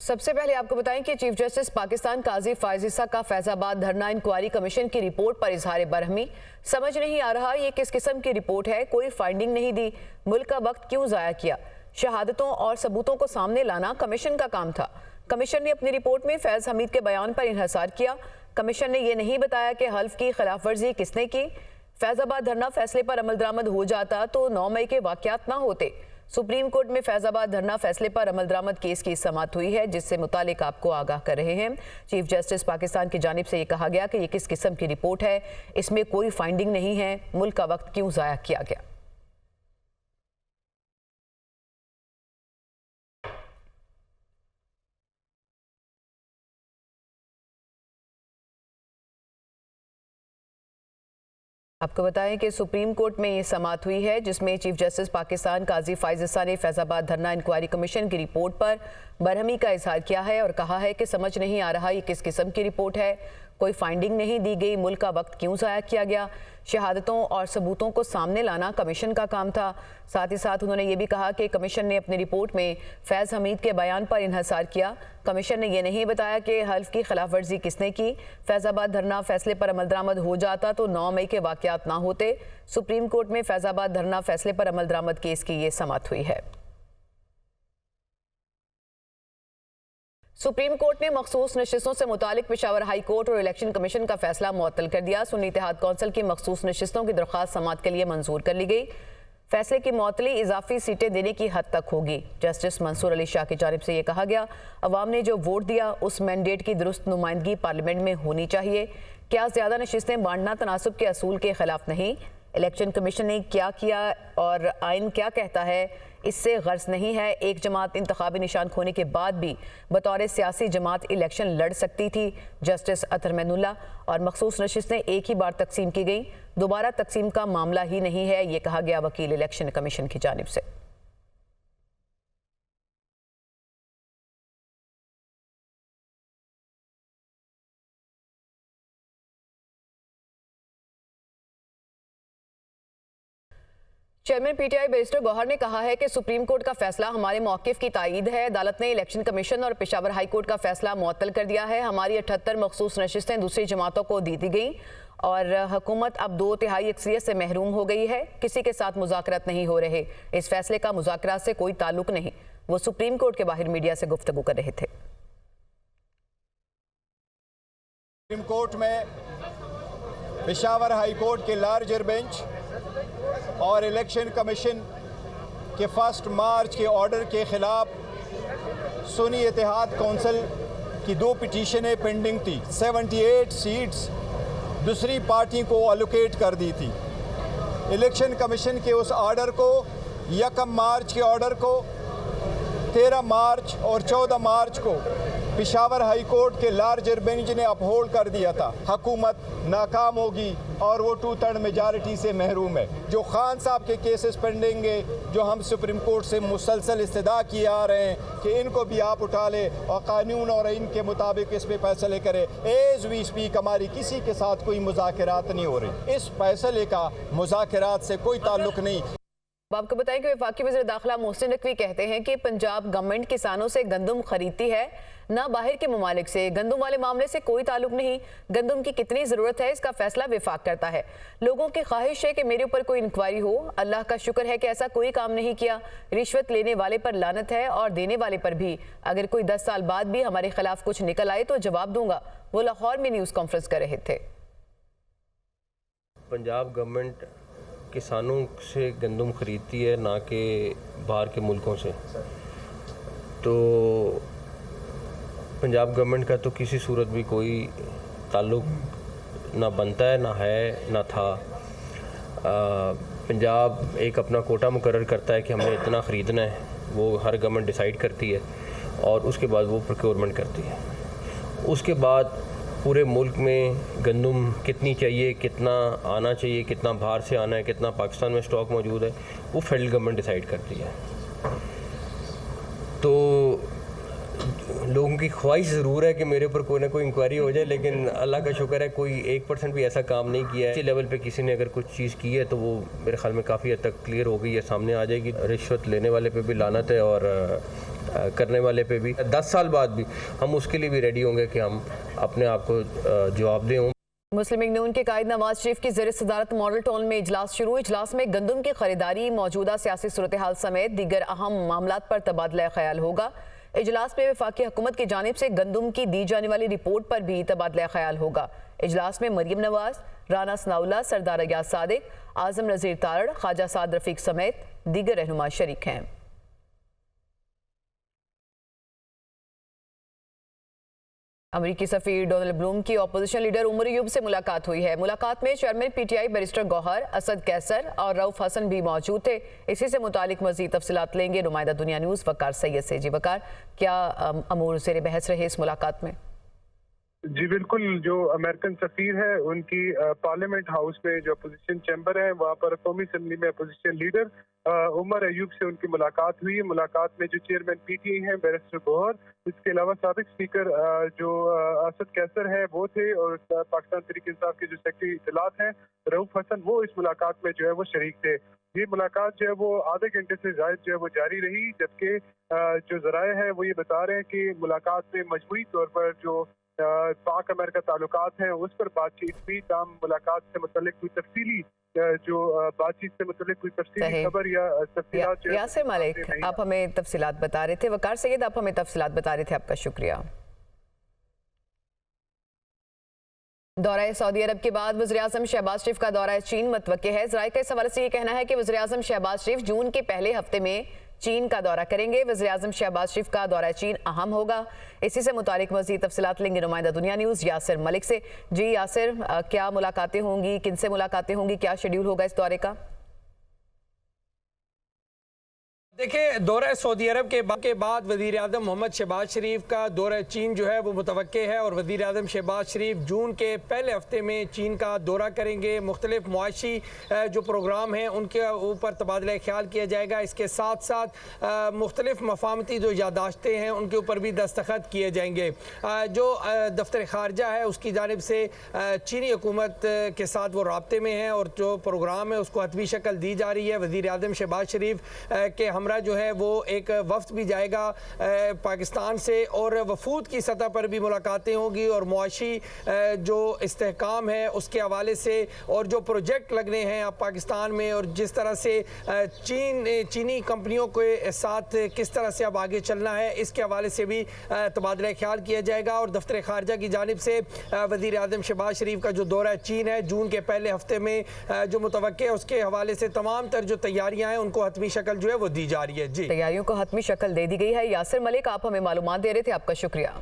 सबसे पहले आपको बताएं कि चीफ जस्टिस पाकिस्तान काजी फायज ईसा का फैजाबाद धरना इंक्वायरी कमीशन की रिपोर्ट पर इजहार बरहमी। समझ नहीं आ रहा ये किस किस्म की रिपोर्ट है, कोई फाइंडिंग नहीं दी, मुल्क का वक्त क्यों जाया किया। शहादतों और सबूतों को सामने लाना कमीशन का काम था। कमीशन ने अपनी रिपोर्ट में फैज हमीद के बयान पर इन्हसार किया। कमीशन ने यह नहीं बताया कि हल्फ की खिलाफ वर्जी किसने की। फैजाबाद धरना फैसले पर अमल दरामद हो जाता तो 9 मई के वाकयात ना होते। सुप्रीम कोर्ट में फैजाबाद धरना फैसले पर अमल दरामद केस की समाअत हुई है, जिससे मुतालिक आपको आगाह कर रहे हैं। चीफ जस्टिस पाकिस्तान की जानिब से ये कहा गया कि ये किस किस्म की रिपोर्ट है, इसमें कोई फाइंडिंग नहीं है, मुल्क का वक्त क्यों ज़ाया किया गया। आपको बताएं कि सुप्रीम कोर्ट में ये समाअत हुई है, जिसमें चीफ जस्टिस पाकिस्तान काजी फायज ईसा ने फैजाबाद धरना इंक्वायरी कमीशन की रिपोर्ट पर बरहमी का इजहार किया है और कहा है कि समझ नहीं आ रहा ये किस किस्म की रिपोर्ट है, कोई फाइंडिंग नहीं दी गई, मुल्क का वक्त क्यों ज़ाया किया गया। शहादतों और सबूतों को सामने लाना कमीशन का काम था। साथ ही साथ उन्होंने ये भी कहा कि कमीशन ने अपनी रिपोर्ट में फैज़ हमीद के बयान पर इन्हसार किया। कमीशन ने यह नहीं बताया कि हल्फ की खिलाफ वर्जी किसने की। फैजाबाद धरना फैसले पर अमल दरामद हो जाता तो 9 मई के वाकयात ना होते। सुप्रीम कोर्ट में फैजाबाद धरना फैसले पर अमल दरामद केस की ये समाअत हुई है। सुप्रीम कोर्ट ने मखसूस नशिस्तों से मुतालिक पेशावर हाई कोर्ट और इलेक्शन कमीशन का फैसला मुअत्तल कर दिया। सुन्नी इत्तेहाद कौंसिल की मखसूस नशिस्तों की दरख्वास्त समाअत के लिए मंजूर कर ली गई। फैसले की मुअत्तली इजाफी सीटें देने की हद तक होगी। जस्टिस मंसूर अली शाह की जानिब से ये कहा गया, अवाम ने जो वोट दिया उस मैंडेट की दुरुस्त नुमाइंदगी पार्लियामेंट में होनी चाहिए। क्या ज़्यादा नशिस्तें बांटना तनासुब के असूल के खिलाफ नहीं। इलेक्शन कमीशन ने क्या किया और आइन क्या कहता है, इससे गर्ज नहीं है। एक जमात इंतखाबी निशान खोने के बाद भी बतौर सियासी जमात इलेक्शन लड़ सकती थी। जस्टिस अतर मैनुल्ला और मखसूस नशिस्तें एक ही बार तकसीम की गई, दोबारा तकसीम का मामला ही नहीं है, ये कहा गया वकील इलेक्शन कमीशन की जानिब से। चेयरमैन पीटीआई बैरिस्टर गौहर ने कहा है कि सुप्रीम कोर्ट का फैसला हमारे मौक़िफ़ की तायीद है। अदालत ने इलेक्शन कमीशन और पेशावर हाई कोर्ट का फैसला मुअत्तल कर दिया है। हमारी 78 मखसूस नशिस्तें दूसरी जमातों को दी गई और हुकूमत अब 2/3 अक्सरियत से महरूम हो गई है। किसी के साथ मुज़ाकरात नहीं हो रहे। इस फैसले का मुज़ाकरात से कोई ताल्लुक नहीं। वो सुप्रीम कोर्ट के बाहर मीडिया से गुफ्तगू कर रहे थे। सुप्रीम कोर्ट में पेशावर हाई कोर्ट के लार्जर बेंच और इलेक्शन कमीशन के 1 मार्च के ऑर्डर के ख़िलाफ़ सुन्नी इत्तेहाद कौंसिल की 2 पिटीशनें पेंडिंग थी। 78 सीट्स दूसरी पार्टी को अलोकेट कर दी थी। इलेक्शन कमीशन के उस ऑर्डर को 1 मार्च के ऑर्डर को 13 मार्च और 14 मार्च को पेशावर हाई कोर्ट के लार्जर बेंच ने अपहोल्ड कर दिया था। हुकूमत नाकाम होगी और वो 2/3 मेजॉरिटी से महरूम है। जो खान साहब के केसेस पेंडिंग है, जो हम सुप्रीम कोर्ट से मुसलसल इस्तदा किए आ रहे हैं कि इनको भी आप उठा ले और कानून और इनके मुताबिक इस पर फैसले करें। एज वी स्पीक हमारी किसी के साथ कोई मुज़ाकरात नहीं हो रही। इस फैसले का मुज़ाकरात से कोई ताल्लुक नहीं। आपको बताएं कि वफाकी वज़ीर दाखिला मोहसिन नकवी कहते हैं कि पंजाब गवर्नमेंट किसानों से गंदम खरीदती है, ना बाहर के ममालिक से। गंदम वाले मामले से कोई ताल्लुक नहीं। गंदम की कितनी ज़रूरत है इसका फैसला विफाक करता है। लोगों की ख्वाहिश है कि मेरे ऊपर कोई इंक्वायरी हो। अल्लाह का शुक्र है कि ऐसा कोई काम नहीं किया। रिश्वत लेने वाले पर लानत है और देने वाले पर भी। अगर कोई 10 साल बाद भी हमारे खिलाफ कुछ निकल आए तो जवाब दूंगा। वो लाहौर में न्यूज़ कॉन्फ्रेंस कर रहे थे। पंजाब गवर्नमेंट किसानों से गंदम ख़रीदती है, ना कि बाहर के मुल्कों से। तो पंजाब गवर्नमेंट का तो किसी सूरत भी कोई ताल्लुक ना बनता है, ना है, ना था। पंजाब एक अपना कोटा मुकर्रर करता है कि हमने इतना ख़रीदना है, वो हर गवर्नमेंट डिसाइड करती है और उसके बाद वो प्रोक्योरमेंट करती है। उसके बाद पूरे मुल्क में गंदम कितनी चाहिए, कितना आना चाहिए, कितना बाहर से आना है, कितना पाकिस्तान में स्टॉक मौजूद है, वो फेडरल गवर्नमेंट डिसाइड करती है। तो लोगों की ख्वाहिश ज़रूर है कि मेरे ऊपर कोई ना कोई इंक्वायरी हो जाए, लेकिन अल्लाह का शुक्र है कोई 1% भी ऐसा काम नहीं किया है। इसी लेवल पे किसी ने अगर कुछ चीज़ की है तो वो मेरे ख्याल में काफ़ी हद तक क्लियर हो गई है, सामने आ जाएगी। रिश्वत लेने वाले पे भी लानत है और करने वाले पे भी 10 साल बाद भी हम उसके लिए भी रेडी होंगे कि हम अपने आप को जवाबदेह हों। मुस्लिम लीग नून के कायद नवाज शरीफ की ज़ेर सदारत मॉडल टाउन में इजलास शुरू। इजलास में गंदम की खरीदारी, मौजूदा सियासी सूरत हाल समेत दीगर अहम मामलात पर तबादला ख्याल होगा। इजलास में वफाकी हुकूमत की जानिब से गंदम की दी जाने वाली रिपोर्ट पर भी तबादला ख्याल होगा। इजलास में मरियम नवाज, राना सनाउल्लाह, सरदार अयाज सादिक, आजम नज़ीर तारड़, ख्वाजा साद रफीक समेत दीगर रहनुमा शरीक हैं। अमरीकी सफ़ीर डोनाल्ड ब्लूम की अपोजिशन लीडर उमर अयूब से मुलाकात हुई है। मुलाकात में chairman PTI barrister Gohar, Asad Qaiser और रऊफ हसन भी मौजूद थे। इसी से मुतालिक मज़ीद तफसीलात लेंगे नुमाइंदा दुनिया न्यूज़ वकार सैयद से। जी वकार, क्या अमूर ज़ेर बहस रहे इस मुलाकात में? जी बिल्कुल, जो अमेरिकन सफ़ीर है उनकी पार्लियामेंट हाउस में जो अपोजिशन चैम्बर है वहाँ पर कौमी असम्बली में अपोजिशन लीडर उमर अयूब से उनकी मुलाकात हुई। मुलाकात में जो चेयरमैन पीटीआई हैं बैरिस्टर गौहर, इसके अलावा साबिक स्पीकर जो असद कैसर है वो थे, और पाकिस्तान तहरीक इंसाफ के जो सेक्रेटरी इत्तलात हैं रऊफ हसन, वो इस मुलाकात में जो है वो शरीक थे। ये मुलाकात जो है वो आधे घंटे से ज़ायद जो है वो जारी रही, जबकि जो ज़राए हैं वो ये बता रहे हैं कि मुलाकात में मजमूई तौर पर जो पाक अमेरिका ताल्लुकात हैं उस पर बातचीत हुई। ताम मुलाकात से मुतल्लिक कोई तफसीली जो बातचीत से मुतल्लिक कोई तफसीली खबर या तफसीलात यासिर मलिक, आप हमें तफसीलात बता रहे थे। वकार सैयद, आप हमें तफसीलात बता रहे थे, आपका शुक्रिया। दौरा सऊदी अरब के बाद वज़ीर-ए-आज़म शहबाज शरीफ का दौरा चीन मुतवक्किल है। ज़राए के इस हवाले से ये कहना है कि वज़ीर-ए-आज़म शहबाज शरीफ जून के पहले हफ्ते में चीन का दौरा करेंगे। वज़ीर-ए-आज़म शहबाज शरीफ का दौरा चीन अहम होगा। इसी से मुतालिक मज़ीद तफसीलात लेंगे नुमाइंदा दुनिया न्यूज़ यासिर मलिक से। जी यासिर, क्या मुलाकातें होंगी, किन से मुलाकातें होंगी, क्या शेड्यूल होगा इस दौरे का? देखिए, दौरा सऊदी अरब के बाद वज़ीर-ए-आज़म मोहम्मद शहबाज शरीफ का दौरा चीन जो है वो मुतवक्के है, और वज़ीर-ए-आज़म शहबाज शरीफ जून के पहले हफ्ते में चीन का दौरा करेंगे। मुख्तलिफ मुआशी जो प्रोग्राम हैं उनके ऊपर तबादला ख्याल किया जाएगा। इसके साथ साथ मुख्तलिफ मफाहमती जो यादाश्तें हैं उनके ऊपर भी दस्तखत किए जाएंगे। जो दफ्तर ख़ारजा है उसकी जानिब से चीनी हुकूमत के साथ वो राब्ते में है, और जो प्रोग्राम है उसको हतमी शक्ल दी जा रही है। वज़ीर-ए-आज़म शहबाज शरीफ के हमरा जो है वो एक वफ्द भी जाएगा पाकिस्तान से, और वफूद की सतह पर भी मुलाकातें होंगी, और मुआशी जो इस्तेहकाम है उसके हवाले से, और जो प्रोजेक्ट लगने हैं अब पाकिस्तान में, और जिस तरह से चीनी कंपनियों के साथ किस तरह से अब आगे चलना है, इसके हवाले से भी तबादला ख्याल किया जाएगा। और दफ्तर खारजा की जानिब से वज़ीर-ए-आज़म शहबाज शरीफ का जो दौरा चीन है जून के पहले हफ्ते में जो मुतवक्के है, उसके हवाले से तमाम तर जो तैयारियाँ हैं उनको हतमी शक्ल जो है वो दी जा रही है। जी, तैयारियों को हतमी शक्ल दे दी गई है। यासिर मलिक, आप हमें मालूमात दे रहे थे, आपका शुक्रिया।